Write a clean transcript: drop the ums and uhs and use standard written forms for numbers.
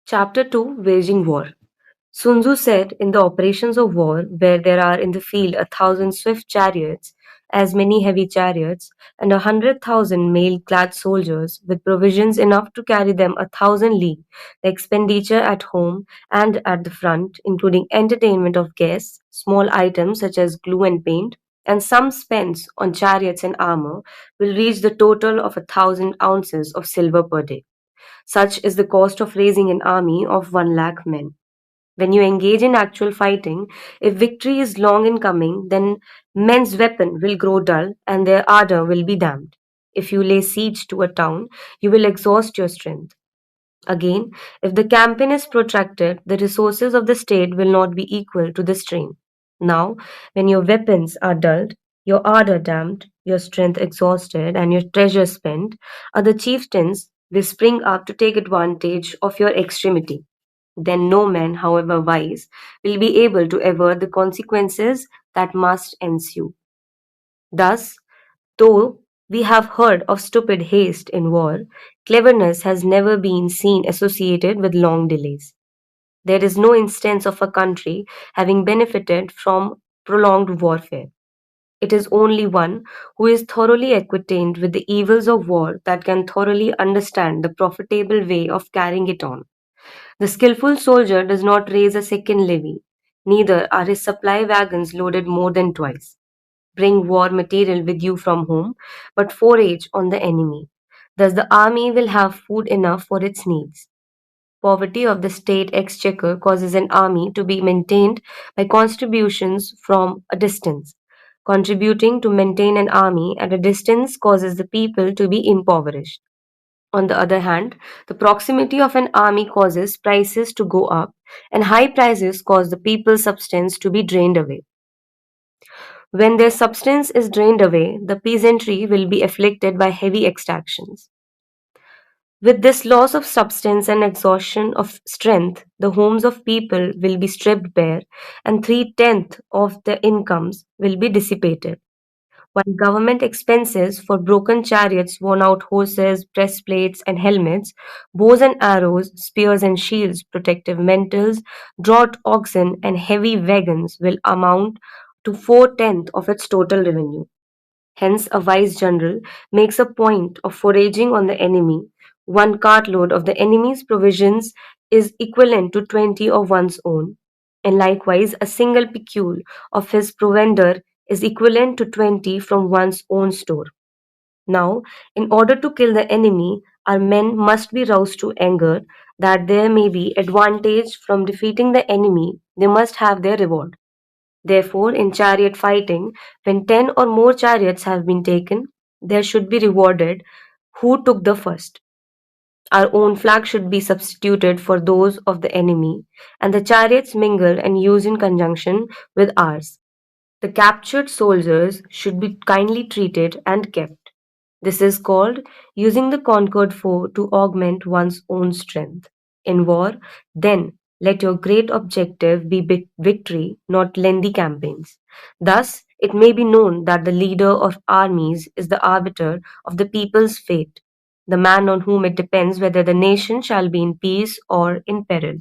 Chapter 2, Waging War. Sun Tzu said, in the operations of war, where there are in the field 1,000 swift chariots, as many heavy chariots, and 100,000 mail-clad soldiers, with provisions enough to carry them 1,000 li, the expenditure at home and at the front, including entertainment of guests, small items such as glue and paint, and some spent on chariots and armor, will reach the total of 1,000 ounces of silver per day. Such is the cost of raising an army of 1 lakh men. When you engage in actual fighting, if victory is long in coming, then men's weapon will grow dull and their ardor will be damped. If you lay siege to a town, you will exhaust your strength. Again, if the campaign is protracted, the resources of the state will not be equal to the strain. Now, when your weapons are dulled, your ardor damped, your strength exhausted, and your treasure spent, other chieftains will spring up to take advantage of your extremity. Then no man, however wise, will be able to avert the consequences that must ensue. Thus, though we have heard of stupid haste in war, cleverness has never been seen associated with long delays. There is no instance of a country having benefited from prolonged warfare. It is only one who is thoroughly acquainted with the evils of war that can thoroughly understand the profitable way of carrying it on. The skillful soldier does not raise a second levy, neither are his supply wagons loaded more than twice. Bring war material with you from home, but forage on the enemy. Thus the army will have food enough for its needs. Poverty of the state exchequer causes an army to be maintained by contributions from a distance. Contributing to maintain an army at a distance causes the people to be impoverished. On the other hand, the proximity of an army causes prices to go up, and high prices cause the people's substance to be drained away. When their substance is drained away, the peasantry will be afflicted by heavy exactions. With this loss of substance and exhaustion of strength, the homes of people will be stripped bare, and 3/10 of their incomes will be dissipated. While government expenses for broken chariots, worn out horses, breastplates and helmets, bows and arrows, spears and shields, protective mantles, draught oxen, and heavy wagons will amount to 4/10 of its total revenue. Hence, a wise general makes a point of foraging on the enemy. One cartload of the enemy's provisions is equivalent to 20 of one's own, and likewise a single pecule of his provender is equivalent to 20 from one's own store. Now, in order to kill the enemy, our men must be roused to anger, that there may be advantage from defeating the enemy, they must have their reward. Therefore, in chariot fighting, when 10 or more chariots have been taken, there should be rewarded who took the first. Our own flag should be substituted for those of the enemy, and the chariots mingled and used in conjunction with ours. The captured soldiers should be kindly treated and kept. This is called using the conquered foe to augment one's own strength. In war, then, let your great objective be victory, not lengthy campaigns. Thus, it may be known that the leader of armies is the arbiter of the people's fate, the man on whom it depends whether the nation shall be in peace or in peril.